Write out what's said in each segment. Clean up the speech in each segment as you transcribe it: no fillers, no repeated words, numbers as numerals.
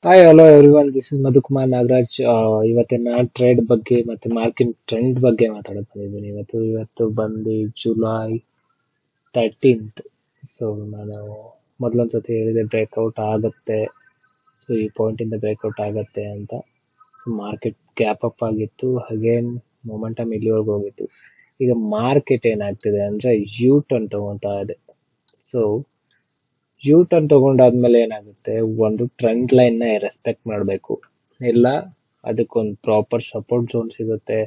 Hi hello everyone, this is Madhukumar Nagaraj. ಇವತ್ತಿನ trade ಬಗ್ಗೆ ಮತ್ತೆ ಮಾರ್ಕೆಟ್ ಟ್ರೆಂಡ್ ಬಗ್ಗೆ ಮಾತಾಡಕ್ ಬಂದಿದ್ದೀನಿ. ಇವತ್ತು ಬಂದು ಜುಲೈ 13th. ಸೊ ನಾನು ಮೊದಲೊಂದ್ಸತಿ ಹೇಳಿದೆ ಬ್ರೇಕ್ಔಟ್ ಆಗುತ್ತೆ. ಸೊ ಈ ಪಾಯಿಂಟ್ ಇಂದ ಬ್ರೇಕ್ಔಟ್ ಆಗುತ್ತೆ ಅಂತ. ಸೊ ಮಾರ್ಕೆಟ್ ಗ್ಯಾಪ್ ಅಪ್ ಆಗಿತ್ತು, ಅಗೇನ್ ಮೊಮೆಂಟಮ್ ಇಲ್ಲಿವರೆಗೂ ಹೋಗಿತ್ತು. ಈಗ ಮಾರ್ಕೆಟ್ ಏನಾಗ್ತಿದೆ ಅಂದ್ರೆ ಯೂ ಟರ್ನ್ ತಗೊಂತಾ ಇದೆ. ಸೊ ಯೂ ಟರ್ನ್ ತಗೊಂಡಾದ್ಮೇಲೆ ಏನಾಗುತ್ತೆ, ಒಂದು ಟ್ರೆಂಡ್ ಲೈನ್ ನ ರೆಸ್ಪೆಕ್ಟ್ ಮಾಡಬೇಕು, ಇಲ್ಲ ಅದಕ್ಕೊಂದು ಪ್ರಾಪರ್ ಸಪೋರ್ಟ್ ಝೋನ್ ಸಿಗುತ್ತೆ.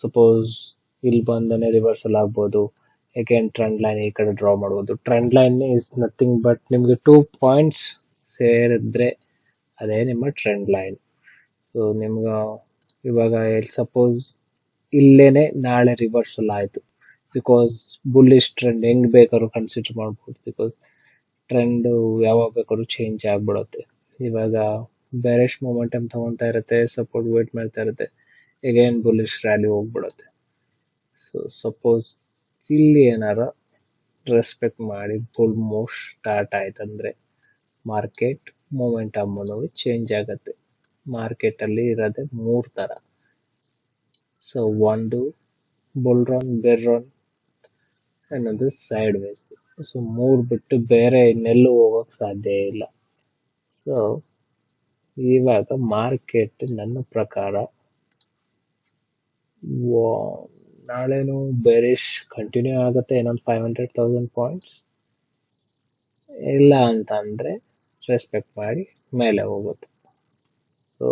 ಸಪೋಸ್ ಇಲ್ಲಿ ಬಂದನೆ ರಿವರ್ಸಲ್ ಆಗ್ಬೋದು, ಅಗೇನ್ ಟ್ರೆಂಡ್ ಲೈನ್ ಈ ಕಡೆ ಡ್ರಾ ಮಾಡ್ಬೋದು. Trend line is nothing but ನಿಮ್ಗೆ 2 ಪಾಯಿಂಟ್ಸ್ ಸೇರಿದ್ರೆ ಅದೇ ನಿಮ್ಮ ಟ್ರೆಂಡ್ ಲೈನ್. ಸೊ ನಿಮ್ಗೆ ಇವಾಗ ಸಪೋಸ್ ಇಲ್ಲೇನೆ ನಾಳೆ ರಿವರ್ಸಲ್ ಆಯ್ತು, ಬಿಕಾಸ್ ಬುಲ್ಲಿಶ್ ಟ್ರೆಂಡ್ ಹೆಂಗ್ ಬೇಕಾದ್ರೂ ಕನ್ಸಿಡರ್ ಮಾಡ್ಬೋದು, ಬಿಕಾಸ್ ಟ್ರೆಂಡ್ ಯಾವಾಗ ಬೇಕಾದ್ರೂ ಚೇಂಜ್ ಆಗ್ಬಿಡುತ್ತೆ. ಇವಾಗ ಬೇರೆಶ್ ಮೊಮೆಂಟಮ್ ತಗೊಂತಾ ಇರುತ್ತೆ, ಸಪೋರ್ಟ್ ವೇಟ್ ಮಾಡ್ತಾ ಇರುತ್ತೆ, ಅಗೇನ್ ಬುಲ್ಲಿಶ್ ರ್ಯಾಲಿ ಹೋಗ್ಬಿಡುತ್ತೆ. ಸೊ ಸಪೋಸ್ ಇಲ್ಲಿ ಏನಾರ ರೆಸ್ಪೆಕ್ಟ್ ಮಾಡಿ ಬುಲ್ ಮೂವ್ ಸ್ಟಾರ್ಟ್ ಆಯ್ತಂದ್ರೆ ಮಾರ್ಕೆಟ್ ಮೊಮೆಂಟಮ್ ಅನ್ನೋದು ಚೇಂಜ್ ಆಗತ್ತೆ. ಮಾರ್ಕೆಟ್ ಅಲ್ಲಿ ಇರೋದೇ 3 ತರ. ಸೊ ಒಂದು ಬುಲ್ ರನ್, ಬೆರ್ ರನ್, ಅನ್ನೋದು ಸೈಡ್ ವೇಸ್. ಸೊ 3 ಬಿಟ್ಟು ಬೇರೆ ಇನ್ನೆಲ್ಲೂ ಹೋಗಕ್ ಸಾಧ್ಯ ಇಲ್ಲ. ಸೊ ಇವಾಗ ಮಾರ್ಕೆಟ್ ನನ್ನ ಪ್ರಕಾರ ನಾಳೆನು ಬೇರಿಶ್ ಕಂಟಿನ್ಯೂ ಆಗುತ್ತೆ, ಇನ್ನೊಂದು 500,000 ಪಾಯಿಂಟ್ಸ್. ಇಲ್ಲ ಅಂತ ಅಂದ್ರೆ ರೆಸ್ಪೆಕ್ಟ್ ಮಾಡಿ ಮೇಲೆ ಹೋಗುತ್ತೆ. ಸೊ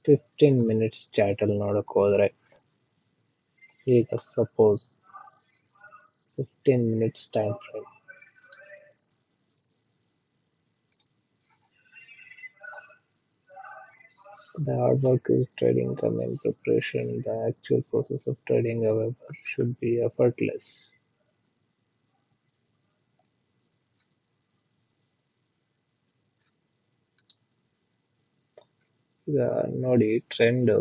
15 ಮಿನಿಟ್ಸ್ ಚಾರ್ಟ್ ಅಲ್ಲಿ ನೋಡಕ್ ಹೋದ್ರೆ, ಈಗ suppose 15 minutes time frame, the hard work is trading come in preparation. The actual process of trading, however, should be effortless. ಈಗ ನೋಡಿ ಟ್ರೆಂಡ್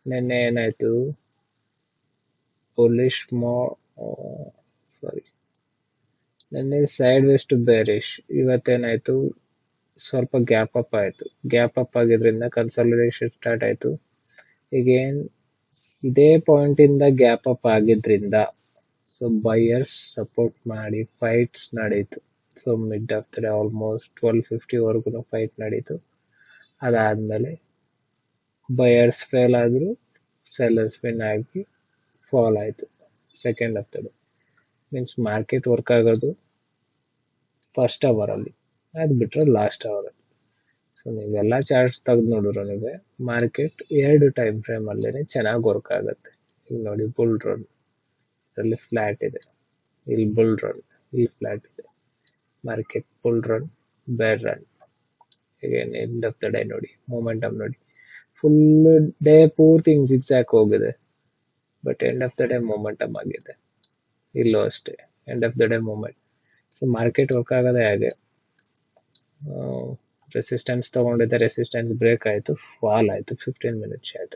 ನಿನ್ನೆ ಏನಾಯ್ತು, ಬುಲ್ಲಿಶ್ ಸಾರಿ ನಿನ್ನೆ ಸೈಡ್ ವೇಸ್ ಟು ಬೇರಿಶ್. ಇವತ್ತೇನಾಯ್ತು, ಸ್ವಲ್ಪ ಗ್ಯಾಪ್ ಅಪ್ ಆಯ್ತು. ಗ್ಯಾಪ್ ಅಪ್ ಆಗಿದ್ರಿಂದ consolidation start ಆಯ್ತು. ಈಗೇನ್ ಇದೇ ಪಾಯಿಂಟ್ ಇಂದ ಗ್ಯಾಪ್ ಅಪ್ ಆಗಿದ್ರಿಂದ ಸೊ ಬೈಯರ್ಸ್ ಸಪೋರ್ಟ್ ಮಾಡಿ ಫೈಟ್ಸ್ ನಡೀತು. So mid of the day almost 12:50 ವರೆಗೂ ಫೈಟ್ ನಡೀತು. ಅದಾದ್ಮೇಲೆ ಬಯರ್ಸ್ ಫೇಲ್ ಆದ್ರು, ಸೆಲ್ಲರ್ಸ್ ವಿನ್ ಆಗಿ ಫಾಲ್ ಆಯ್ತು second half the day. Means market work ಆಗೋದು ಫಸ್ಟ್ ಅವರ್ ಅಲ್ಲಿ, ಅದ್ ಬಿಟ್ರೆ ಲಾಸ್ಟ್ ಅವರ್ ಅಲ್ಲಿ. ಸೊ ನೀವೆಲ್ಲ ಚಾರ್ಟ್ಸ್ ತೆಗೆದು ನೋಡಿರೋ ನೀವೇ ಮಾರ್ಕೆಟ್ 2 ಟೈಮ್ ಫ್ರೇಮ್ ಅಲ್ಲೇನೆ ಚೆನ್ನಾಗಿ ವರ್ಕ್ ಆಗುತ್ತೆ. ಈಗ ನೋಡಿ ಬುಲ್ ರನ್, ಇದರಲ್ಲಿ ಫ್ಲಾಟ್ ಇದೆ, ಇಲ್ಲಿ ಬುಲ್ ರನ್, ಇಲ್ಲಿ ಫ್ಲಾಟ್ ಇದೆ. Market bull run, bear run, again end of the day ನೋಡಿ ಮೊಮೆಂಟಮ್ ನೋಡಿ, ಫುಲ್ ಡೇ ಪೂರ್ತಿ ಹಿಂಗ್ ಜಿಗ್ಜಾಗ್ ಹೋಗಿದೆ, but end of the day momentum ಆಗಿದೆ. ಇಲ್ಲೂ ಅಷ್ಟೇ end of the day moment. So market work ಆಗೋದೇ ಹಾಗೆ. ರೆಸಿಸ್ಟೆನ್ಸ್ ತಗೊಂಡಿದ್ದೆ, ರೆಸಿಸ್ಟೆನ್ಸ್ ಬ್ರೇಕ್ ಆಯ್ತು, ಫಾಲ್ ಆಯ್ತು 15 ಮಿನಿಟ್ ಚಾರ್ಟ್.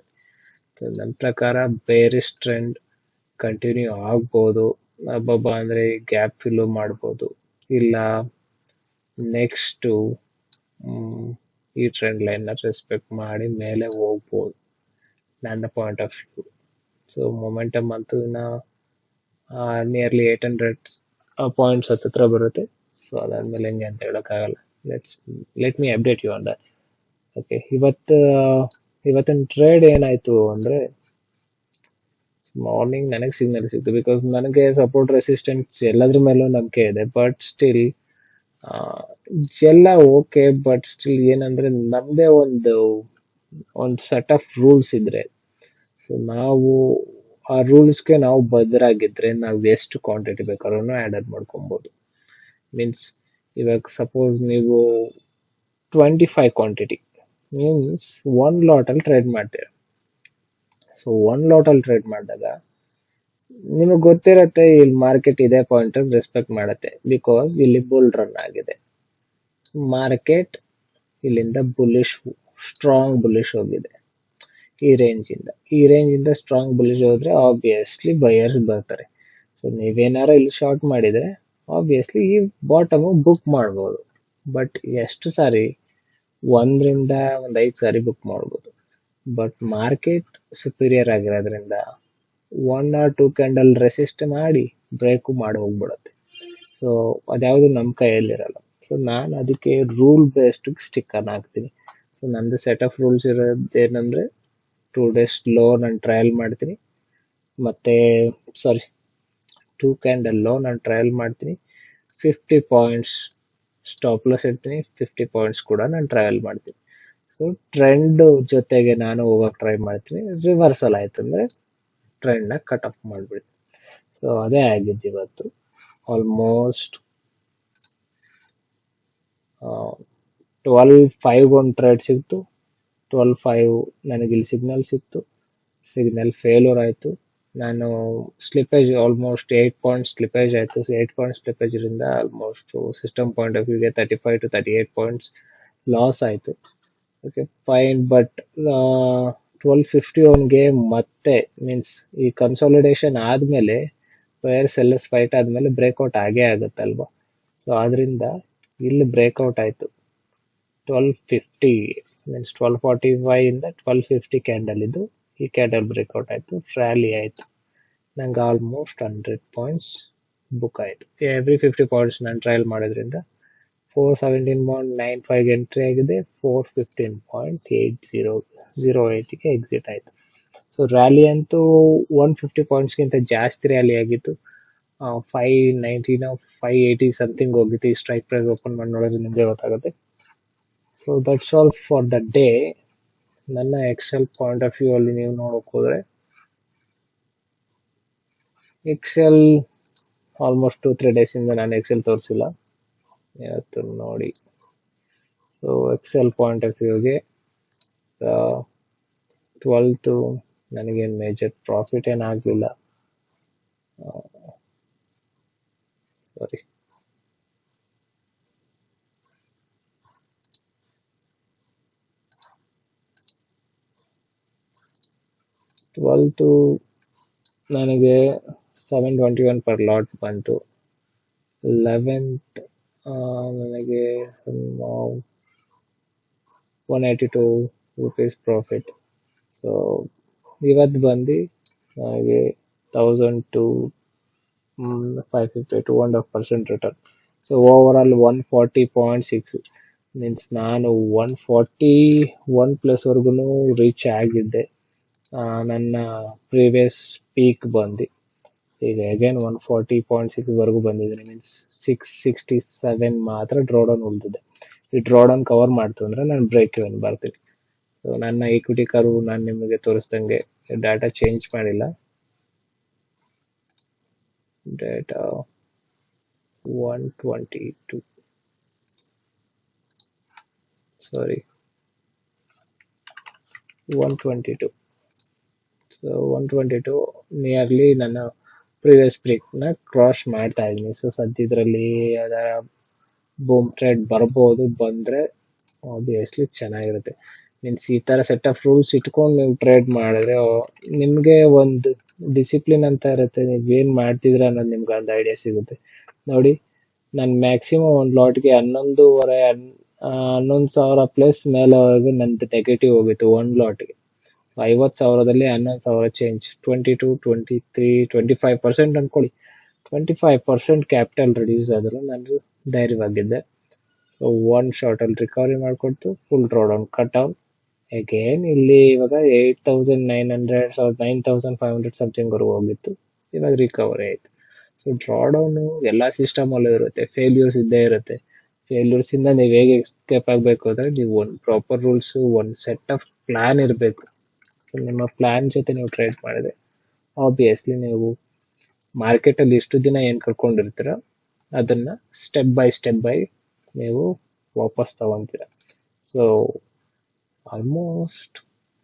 ನನ್ನ ಪ್ರಕಾರ ಬೇರಿಶ್ ಟ್ರೆಂಡ್ ಕಂಟಿನ್ಯೂ ಆಗ್ಬೋದು. ಅಬ್ಬಬ್ಬ ಅಂದ್ರೆ ಗ್ಯಾಪ್ ಫಿಲ್ ಮಾಡ್ಬೋದು, ಇಲ್ಲ ನೆಕ್ಸ್ಟ್ ಈ ಟ್ರೆಂಡ್ ಲೈನ್ ನ ರೆಸ್ಪೆಕ್ಟ್ ಮಾಡಿ ಮೇಲೆ ಹೋಗ್ಬೋದು ನನ್ನ point of view. So momentum ಅಂತೂ ಇನ್ನ ನಿಯರ್ಲಿ 800 ಪಾಯಿಂಟ್ಸ್ ಹತ್ತಿರ ಬರುತ್ತೆ. ಸೊ ಅದಾದ್ಮೇಲೆ ಹೆಂಗೆ ಅಂತ ಹೇಳಕ್ಕಾಗಲ್ಲ. Let me update you on that. Okay, ಇವತ್ತಿನ ಟ್ರೇಡ್ ಏನಾಯ್ತು ಅಂದ್ರೆ, ಮಾರ್ನಿಂಗ್ ನನಗೆ ಸಿಗ್ನಲ್ ಸಿಕ್ತು, ಬಿಕಾಸ್ ನನಗೆ ಸಪೋರ್ಟ್ ರೆಸಿಸ್ಟೆನ್ಸ್ ಎಲ್ಲದ್ರ ಮೇಲೂ ನಂಬಿಕೆ ಇದೆ. ಬಟ್ ಸ್ಟಿಲ್ ಎಲ್ಲ ಓಕೆ, ಬಟ್ ಸ್ಟಿಲ್ ಏನಂದ್ರೆ ನಮ್ದೇ ಒಂದು ಸೆಟ್ ಆಫ್ ರೂಲ್ಸ್ ಇದ್ರೆ, ಸೊ ನಾವು ಆ ರೂಲ್ಸ್ಗೆ ನಾವು ಬದ್ಧರಾಗಿದ್ರೆ ನಾವು ಎಷ್ಟು ಕ್ವಾಂಟಿಟಿ ಬೇಕಾದ್ರೂ ಆಡ್ ಮಾಡ್ಕೊಬಹುದು. ಮೀನ್ಸ್ ಇವಾಗ ಸಪೋಸ್ ನೀವು 25 ಕ್ವಾಂಟಿಟಿ ಮೀನ್ಸ್ 1 ಲಾಟ್ ಅಲ್ಲಿ ಟ್ರೇಡ್ ಮಾಡ್ತೀರ. ಸೊ 1 ಲಾಟ್ ಅಲ್ಲಿ ಟ್ರೇಡ್ ಮಾಡಿದಾಗ ನಿಮಗೆ ಗೊತ್ತಿರತ್ತೆ ಇಲ್ಲಿ ಮಾರ್ಕೆಟ್ ಇದೇ ಪಾಯಿಂಟ್ ರೆಸ್ಪೆಕ್ಟ್ ಮಾಡುತ್ತೆ, ಬಿಕಾಸ್ ಇಲ್ಲಿ ಬುಲ್ ರನ್ ಆಗಿದೆ. ಮಾರ್ಕೆಟ್ ಇಲ್ಲಿಂದ ಬುಲ್ಲಿಶ್, ಸ್ಟ್ರಾಂಗ್ ಬುಲ್ಲಿಶ್ ಹೋಗಿದೆ ಈ ರೇಂಜ್ ಇಂದ ಸ್ಟ್ರಾಂಗ್ ಬುಲ್ಲಿಶ್ ಹೋದ್ರೆ ಆಬ್ವಿಯಸ್ಲಿ ಬಯರ್ಸ್ ಬರ್ತಾರೆ. ಸೊ ನೀವೇನಾರ ಇಲ್ಲಿ ಶಾರ್ಟ್ ಮಾಡಿದ್ರೆ ಆಬ್ವಿಯಸ್ಲಿ ಈ ಬಾಟಮ್ ಬುಕ್ ಮಾಡ್ಬೋದು. ಬಟ್ ಎಷ್ಟು ಸಾರಿ, 1 ರಿಂದ 5 ಸಾರಿ ಬುಕ್ ಮಾಡ್ಬೋದು. ಬಟ್ ಮಾರ್ಕೆಟ್ ಸುಪೀರಿಯರ್ ಆಗಿರೋದ್ರಿಂದ 1 or 2 ಕ್ಯಾಂಡಲ್ ರೆಸಿಸ್ಟ್ ಮಾಡಿ ಬ್ರೇಕು ಮಾಡಿ ಹೋಗ್ಬಿಡುತ್ತೆ. ಸೊ ಅದ್ಯಾವುದು ನಮ್ಮ ಕೈಯಲ್ಲಿರಲ್ಲ. ಸೊ ನಾನು ಅದಕ್ಕೆ ರೂಲ್ ಬೇಸ್ಡ್ ಸ್ಟಿಕ್ ಅನ್ನ ಹಾಕ್ತೀನಿ. ಸೊ ನಂದು ಸೆಟ್ ಆಫ್ ರೂಲ್ಸ್ ಇರೋದು ಏನಂದ್ರೆ 2 days ಲೋ ನಾನು ಟ್ರಯಲ್ ಮಾಡ್ತೀನಿ, ಮತ್ತೆ ಸಾರಿ 2 ಕ್ಯಾಂಡಲ್ ಲೋ ನಾನು ಟ್ರಯಲ್ ಮಾಡ್ತೀನಿ, 50 ಪಾಯಿಂಟ್ಸ್ ಸ್ಟಾಪ್ ಲಾಸ್ ಇಡ್ತೀನಿ, 50 ಪಾಯಿಂಟ್ಸ್ ಕೂಡ ನಾನು ಟ್ರಯಲ್ ಮಾಡ್ತೀನಿ. ಸೊ ಟ್ರೆಂಡ್ ಜೊತೆಗೆ ನಾನು ಹೋಗಕ್ಕೆ ಟ್ರೈ ಮಾಡ್ತೀನಿ. ರಿವರ್ಸಲ್ ಆಯ್ತು ಅಂದ್ರೆ ಟ್ರೆಂಡ್ ನ ಕಟ್ ಆಫ್ ಮಾಡ್ಬಿಡ್ತೀನಿ. ಸೊ ಅದೇ ಆಗಿದ್ದು ಇವತ್ತು. ಆಲ್ಮೋಸ್ಟ್ 12-5 ಒಂದು ಟ್ರೇಡ್ ಸಿಕ್ತು. 12-5 ನನಗೆ ಇಲ್ಲಿ ಸಿಗ್ನಲ್ ಸಿಕ್ತು. ಸಿಗ್ನಲ್ ಫೇಲ್ಯೂರ್ ಆಯಿತು. ನಾನು ಸ್ಲಿಪೇಜ್ ಆಲ್ಮೋಸ್ಟ್ 8 ಪಾಯಿಂಟ್ಸ್ ಸ್ಲಿಪೇಜ್ ಆಯಿತು. 8 ಪಾಯಿಂಟ್ಸ್ ಸ್ಲಿಪೇಜ್ ಇಂದ ಆಲ್ಮೋಸ್ಟ್ ಸಿಸ್ಟಮ್ ಪಾಯಿಂಟ್ ಆಫ್ ವ್ಯೂಗೆ 35 to 38 ಪಾಯಿಂಟ್ಸ್ ಲಾಸ್ ಆಯಿತು. Okay fine. ಬಟ್ 1251ಗೆ ಮತ್ತೆ ಮೀನ್ಸ್ ಈ ಕನ್ಸಾಲಿಡೇಷನ್ ಆದಮೇಲೆ ವೈರ್ ಸೆಲ್ಲರ್ಸ್ ಫೈಟ್ ಆದಮೇಲೆ ಬ್ರೇಕ್ಔಟ್ ಆಗೇ ಆಗುತ್ತಲ್ವಾ. ಸೊ ಆದ್ರಿಂದ ಇಲ್ಲಿ ಬ್ರೇಕ್ಔಟ್ ಆಯಿತು 1250 ಮೀನ್ಸ್ 1245 ಇಂದ 1250 ಕ್ಯಾಂಡಲ್ ಇದು. ಈ ಕ್ಯಾಂಡಲ್ ಬ್ರೇಕ್ಔಟ್ ಆಯಿತು, ರ್ಯಾಲಿ ಆಯಿತು. ನಂಗೆ ಆಲ್ಮೋಸ್ಟ್ 100 ಪಾಯಿಂಟ್ಸ್ ಬುಕ್ ಆಯಿತು. ಎವ್ರಿ 50 ಪಾಯಿಂಟ್ಸ್ ನಾನು ಟ್ರಯಲ್ ಮಾಡೋದ್ರಿಂದ 417.95ಗೆ ಎಂಟ್ರಿ ಆಗಿದೆ, 415.8008ಗೆ ಎಕ್ಸಿಟ್ ಆಯಿತು. ಸೊ ರ್ಯಾಲಿ ಅಂತೂ 150 ಪಾಯಿಂಟ್ಸ್ಗಿಂತ ಜಾಸ್ತಿ ರ್ಯಾಲಿ ಆಗಿತ್ತು. 590 580 ಸಮಥಿಂಗ್ ಹೋಗಿತ್ತು. ಈ ಸ್ಟ್ರೈಕ್ ಪ್ರೈಸ್ ಓಪನ್ ಮಾಡಿ ನೋಡಿದ್ರೆ ನಿಮಗೆ ಗೊತ್ತಾಗುತ್ತೆ. So that's all for the day. ನನ್ನ ಎಕ್ಸೆಲ್ ಪಾಯಿಂಟ್ ಆಫ್ ವ್ಯೂ ಅಲ್ಲಿ ನೀವು ನೋಡಕ್ ಹೋದ್ರೆ ಎಕ್ಸೆಲ್ ಆಲ್ಮೋಸ್ಟ್ 2-3 ಡೇಸ್ ಇಂದ ನಾನು ಎಕ್ಸೆಲ್ ತೋರಿಸಿಲ್ಲ, ಇವತ್ತು ನೋಡಿ. ಸೊ ಎಕ್ಸೆಲ್ ಪಾಯಿಂಟ್ ಆಫ್ ವ್ಯೂಗೆ 12th ನನಗೇನು ಮೇಜರ್ ಪ್ರಾಫಿಟ್ ಏನಾಗಲಿಲ್ಲ. ಸಾರಿ, ನನಗೆ 721 ಪರ್ ಲಾಟ್ ಬಂತು. 11th ನನಗೆ 182 rupees ಪ್ರಾಫಿಟ್. ಸೊ ಇವತ್ತು ಬಂದು ನನಗೆ 1250 2.5% return. So over all 140.6 means ನಾನು 141+ ರೀಚ್ ಆಗಿದ್ದೆ ನನ್ನ ಪ್ರೀವಿಯಸ್ ಪೀಕ್ ಬಂದು. ಈಗ ಅಗೇನ್ 140.6 ವರೆಗೂ ಬಂದಿದ್ದೀನಿ. ಮೀನ್ಸ್ 667 ಮಾತ್ರ ಡ್ರಾಡೌನ್ ಉಳಿದಿದೆ. ಈ ಡ್ರಾಡೌನ್ ಕವರ್ ಮಾಡ್ತು ಅಂದ್ರೆ ನಾನು ಬ್ರೇಕ್ ಇವನ್ ಬರ್ತೀನಿ. ಸೊ ನನ್ನ ಈಕ್ವಿಟಿ ಕರ್ವ್ ನಾನು ನಿಮಗೆ ತೋರಿಸ್ದಂಗೆ ಡಾಟಾ ಚೇಂಜ್ ಮಾಡಿಲ್ಲ. ಡೇಟಾ 122 ಸಾರಿ 122. ಸೊ 122 ನಿಯರ್ಲಿ ನನ್ನ ಪ್ರೀವಿಯಸ್ ಬ್ರೇಕ್ನ ಕ್ರಾಸ್ ಮಾಡ್ತಾ ಇದ್ದೀನಿ. ಸೊ ಸದ್ಯದ್ರಲ್ಲಿ ಅದರ ಬೂಮ್ ಟ್ರೇಡ್ ಬರ್ಬೋದು, ಬಂದರೆ ಆಬ್ವಿಯಸ್ಲಿ ಚೆನ್ನಾಗಿರುತ್ತೆ. ಮೀನ್ಸ್ ಈ ಥರ ಸೆಟ್ ಆಫ್ ರೂಲ್ಸ್ ಇಟ್ಕೊಂಡು ನೀವು ಟ್ರೇಡ್ ಮಾಡಿದ್ರೆ ನಿಮಗೆ ಒಂದು ಡಿಸಿಪ್ಲಿನ್ ಅಂತ ಇರುತ್ತೆ. ನೀವೇನು ಮಾಡ್ತಿದ್ರ ಅನ್ನೋದು ನಿಮ್ಗೆ ಒಂದು ಐಡಿಯಾ ಸಿಗುತ್ತೆ. ನೋಡಿ, ನಾನು ಮ್ಯಾಕ್ಸಿಮಮ್ ಒಂದು ಲಾಟ್ಗೆ 11,000+ ಮೇಲೆವರೆಗೂ ನಂದು ನೆಗೆಟಿವ್ ಹೋಗಿತ್ತು ಒಂದು ಲಾಟ್ಗೆ. 50,000ದಲ್ಲಿ 11,000 ಚೇಂಜ್, 22 23 25% ಅನ್ಕೊಳ್ಳಿ. 25% ಕ್ಯಾಪಿಟಲ್ ರಿಡ್ಯೂಸ್ ಆದರೂ ನಾನು ಧೈರ್ಯವಾಗಿದ್ದೆ. ಸೊ ಒನ್ ಶಾರ್ಟಲ್ಲಿ ರಿಕವರಿ ಮಾಡಿಕೊಡ್ತು, full drawdown cut down. Again ಇಲ್ಲಿ ಇವಾಗ 8,900 9,500 ಸಮಥಿಂಗ್ವರೆಗೂ ಹೋಗಿತ್ತು. ಇವಾಗ ರಿಕವರಿ ಆಯಿತು. ಸೊ ಡ್ರಾಡೌನು ಎಲ್ಲ ಸಿಸ್ಟಮಲ್ಲೂ ಇರುತ್ತೆ, ಫೇಲ್ಯೂರ್ಸ್ ಇದ್ದೇ ಇರುತ್ತೆ. ಫೇಲ್ಯೂರ್ಸಿಂದ ನೀವು ಹೇಗೆ ಎಸ್ಕೇಪ್ ಆಗಬೇಕು ಅಂದರೆ ನೀವು ಒಂದು ಪ್ರಾಪರ್ ರೂಲ್ಸು, ಒಂದು ಸೆಟ್ ಆಫ್ ಪ್ಲ್ಯಾನ್ ಇರಬೇಕು. ಸೊ ನಿಮ್ಮ ಪ್ಲ್ಯಾನ್ ಜೊತೆ ನೀವು ಟ್ರೇಡ್ ಮಾಡಿದ್ರೆ ಆಬ್ವಿಯಸ್ಲಿ ನೀವು ಮಾರ್ಕೆಟಲ್ಲಿ ಇಷ್ಟು ದಿನ ಏನು ಕಳ್ಕೊಂಡಿರ್ತೀರ ಅದನ್ನು ಸ್ಟೆಪ್ ಬೈ ನೀವು ವಾಪಸ್ ತಗೊತೀರ. ಸೊ ಆಲ್ಮೋಸ್ಟ್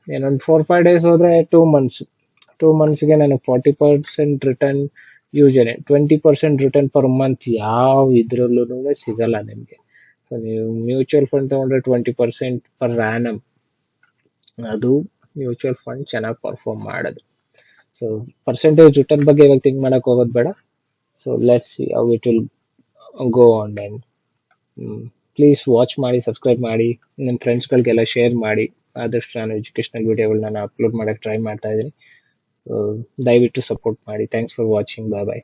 ಏನೊಂದು 4-5 ಡೇಸ್ ಹೋದರೆ 2 ಮಂತ್ಸ್ಗೆ ನನಗೆ 40% return. Usually 20% return per month ಯಾವ ಇದ್ರಲ್ಲೂ ಸಿಗಲ್ಲ ನಿಮಗೆ. ಸೊ ನೀವು ಮ್ಯೂಚುವಲ್ ಫಂಡ್ ತೊಗೊಂಡ್ರೆ 20% ಪರ್ ಆ್ಯನಮ್, ಅದು ಮ್ಯೂಚುವಲ್ ಫಂಡ್ ಚೆನ್ನಾಗಿ ಪರ್ಫಾರ್ಮ್ ಮಾಡೋದು. ಸೊ ಪರ್ಸೆಂಟೇಜ್ ರಿಟರ್ನ್ ಬಗ್ಗೆ ಇವಾಗ ಥಿಂಕ್ ಮಾಡಕ್ಕೆ ಹೋಗೋದು ಬೇಡ. So let's see how it will go on. And please watch ಮಾಡಿ, ಸಬ್ಸ್ಕ್ರೈಬ್ ಮಾಡಿ, ನಿಮ್ಮ ಫ್ರೆಂಡ್ಸ್ಗಳಿಗೆಲ್ಲ ಶೇರ್ ಮಾಡಿ. ಆದಷ್ಟು ನಾನು ಎಜುಕೇಶನಲ್ ವಿಡಿಯೋಗಳನ್ನ ಅಪ್ಲೋಡ್ ಮಾಡಕ್ಕೆ ಟ್ರೈ ಮಾಡ್ತಾ ಇದ್ದೀನಿ. ಸೊ ದಯವಿಟ್ಟು ಸಪೋರ್ಟ್ ಮಾಡಿ. Thanks for watching. Bye bye.